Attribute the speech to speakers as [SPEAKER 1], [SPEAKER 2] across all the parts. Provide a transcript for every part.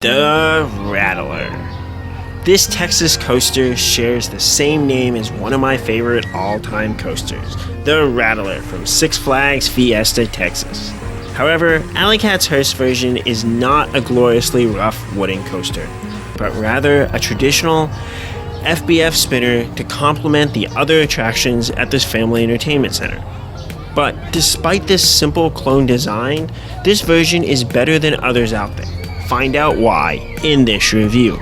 [SPEAKER 1] The Rattler. This Texas coaster shares the same name as one of my favorite all-time coasters, the Rattler from Six Flags Fiesta, Texas. However, Alley Cat's Hurst version is not a gloriously rough wooden coaster, but rather a traditional SBF spinner to complement the other attractions at this family entertainment center. But despite this simple clone design, this version is better than others out there. Find out why in this review.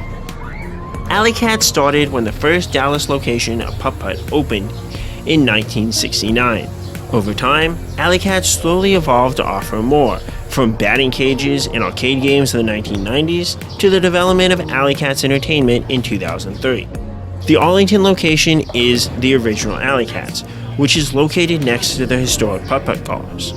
[SPEAKER 1] Alley Cat started when the first Dallas location of Putt-Putt opened in 1969. Over time, Alley Cat slowly evolved to offer more, from batting cages in arcade games in the 1990s to the development of Alley Cat's Entertainment in 2003. The Arlington location is the original Alley Cat's, which is located next to the historic Putt-Putt cars.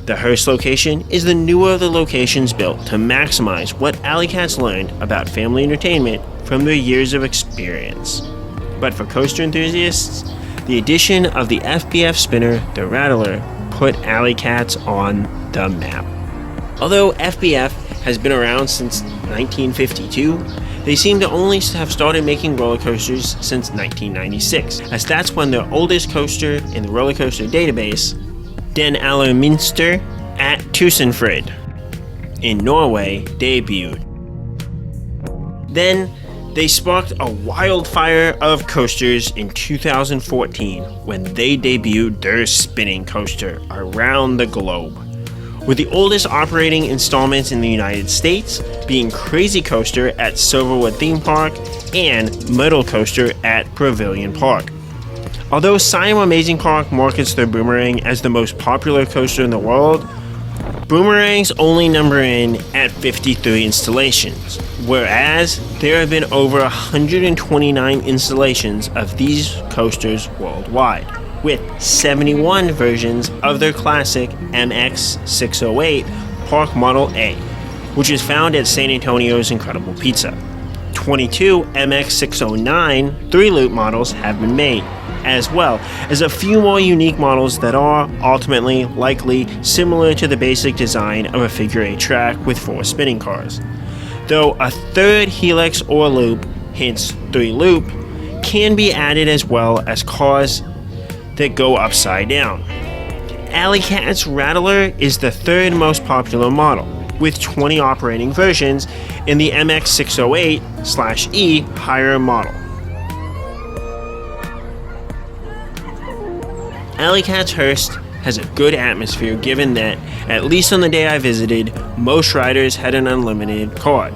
[SPEAKER 1] The Hurst location is the newer of the locations built to maximize what Alley Cat's learned about family entertainment from their years of experience. But for coaster enthusiasts, the addition of the SBF spinner, the Rattler, put Alley Cat's on the map. Although SBF has been around since 1952, they seem to only have started making roller coasters since 1996, as that's when their oldest coaster in the roller coaster database, Den Allerminster at Tusenfryd in Norway, debuted. Then they sparked a wildfire of coasters in 2014 when they debuted their spinning coaster around the globe, with the oldest operating installments in the United States being Crazy Coaster at Silverwood Theme Park and Metal Coaster at Pavilion Park. Although Siam Amazing Park markets their Boomerang as the most popular coaster in the world, Boomerangs only number in at 53 installations, whereas there have been over 129 installations of these coasters worldwide, with 71 versions of their classic MX608 Park Model A, which is found at San Antonio's Incredible Pizza. 22 MX609 3-loop models have been made, as well as a few more unique models that are ultimately likely similar to the basic design of a figure 8 track with 4 spinning cars, though a third helix or loop, hence 3-loop, can be added as well as cars that go upside down. Alley Cat's Rattler is the third most popular model, with 20 operating versions in the MX608/E higher model. Alley Cat's Hurst has a good atmosphere given that, at least on the day I visited, most riders had an unlimited card,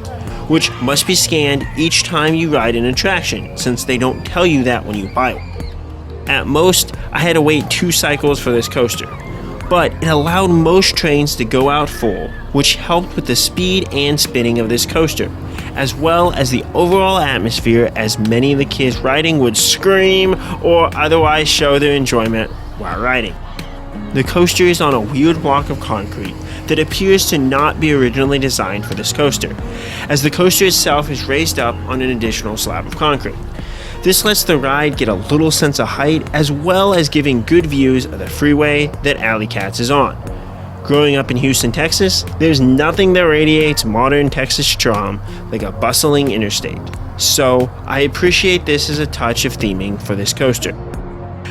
[SPEAKER 1] which must be scanned each time you ride an attraction since they don't tell you that when you buy one. At most, I had to wait 2 cycles for this coaster, but it allowed most trains to go out full, which helped with the speed and spinning of this coaster, as well as the overall atmosphere, as many of the kids riding would scream or otherwise show their enjoyment while riding. The coaster is on a weird block of concrete that appears to not be originally designed for this coaster, as the coaster itself is raised up on an additional slab of concrete. This lets the ride get a little sense of height, as well as giving good views of the freeway that Alley Cat's is on. Growing up in Houston, Texas, there's nothing that radiates modern Texas charm like a bustling interstate, so I appreciate this as a touch of theming for this coaster.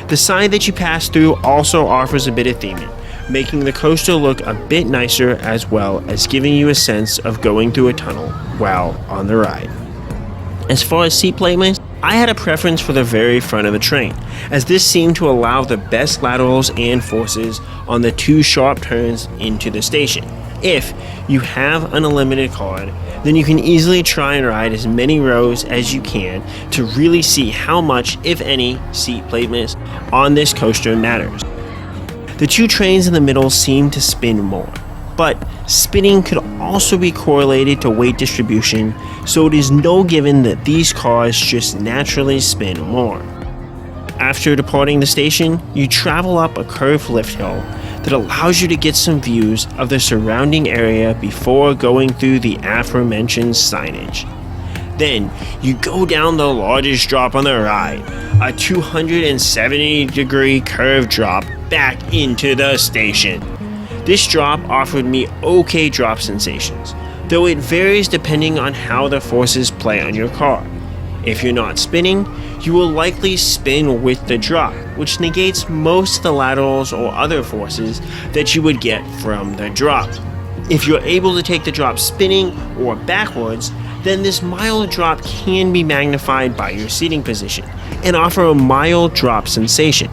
[SPEAKER 1] The side that you pass through also offers a bit of theming, making the coaster look a bit nicer, as well as giving you a sense of going through a tunnel while on the ride. As far as seat placement, I had a preference for the very front of the train, as this seemed to allow the best laterals and forces on the 2 sharp turns into the station. If you have an unlimited card, then you can easily try and ride as many rows as you can to really see how much, if any, seat placement on this coaster matters. The 2 trains in the middle seem to spin more, but spinning could also be correlated to weight distribution, so it is no given that these cars just naturally spin more. After departing the station, you travel up a curved lift hill that allows you to get some views of the surrounding area before going through the aforementioned signage. Then you go down the largest drop on the ride, a 270-degree curved drop back into the station. This drop offered me okay drop sensations, though it varies depending on how the forces play on your car. If you're not spinning, you will likely spin with the drop, which negates most of the laterals or other forces that you would get from the drop. If you're able to take the drop spinning or backwards, then this mild drop can be magnified by your seating position and offer a mild drop sensation.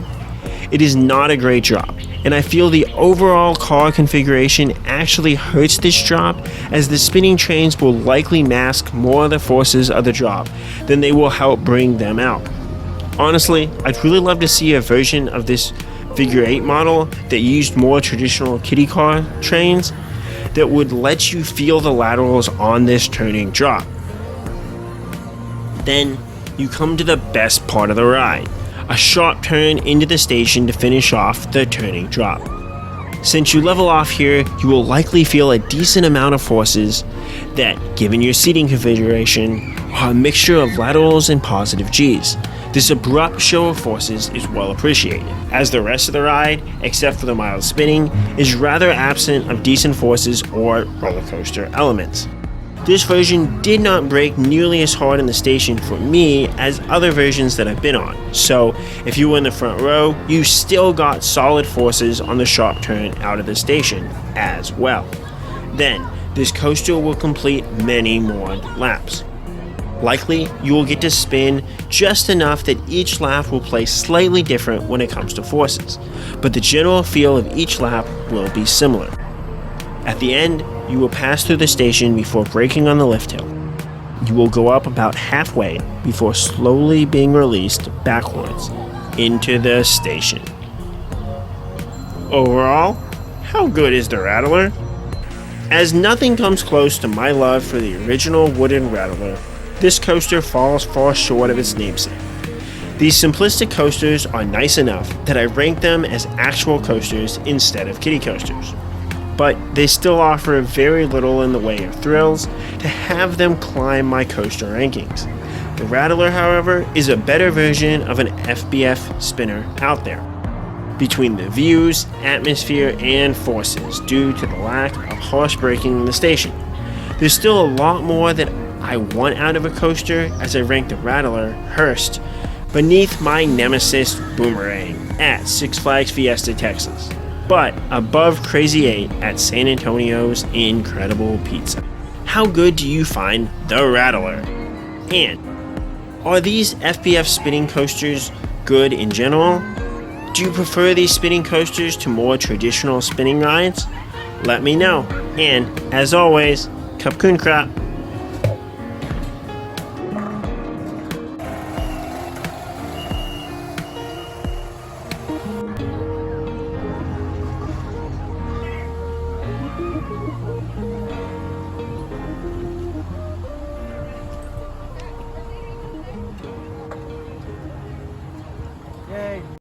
[SPEAKER 1] It is not a great drop, and I feel the overall car configuration actually hurts this drop, as the spinning trains will likely mask more of the forces of the drop than they will help bring them out. Honestly, I'd really love to see a version of this figure 8 model that used more traditional kiddie car trains that would let you feel the laterals on this turning drop. Then you come to the best part of the ride, a sharp turn into the station to finish off the turning drop. Since you level off here, you will likely feel a decent amount of forces that, given your seating configuration, are a mixture of laterals and positive Gs. This abrupt show of forces is well appreciated, as the rest of the ride, except for the mild spinning, is rather absent of decent forces or roller coaster elements. This version did not break nearly as hard in the station for me as other versions that I've been on, so if you were in the front row, you still got solid forces on the sharp turn out of the station as well. Then, this coaster will complete many more laps. Likely, you will get to spin just enough that each lap will play slightly different when it comes to forces, but the general feel of each lap will be similar. At the end, you will pass through the station before braking on the lift hill. You will go up about halfway before slowly being released backwards into the station. Overall, how good is the Rattler? As nothing comes close to my love for the original wooden Rattler, this coaster falls far short of its namesake. These simplistic coasters are nice enough that I rank them as actual coasters instead of kiddie coasters, but they still offer very little in the way of thrills to have them climb my coaster rankings. The Rattler, however, is a better version of an SBF spinner out there, between the views, atmosphere, and forces due to the lack of harsh braking in the station. There's still a lot more that I want out of a coaster, as I rank the Rattler, Hurst, beneath my nemesis Boomerang at Six Flags Fiesta, Texas, but above Crazy 8 at San Antonio's Incredible Pizza. How good do you find the Rattler? And are these SBF spinning coasters good in general? Do you prefer these spinning coasters to more traditional spinning rides? Let me know. And as always, Kapkun Krap.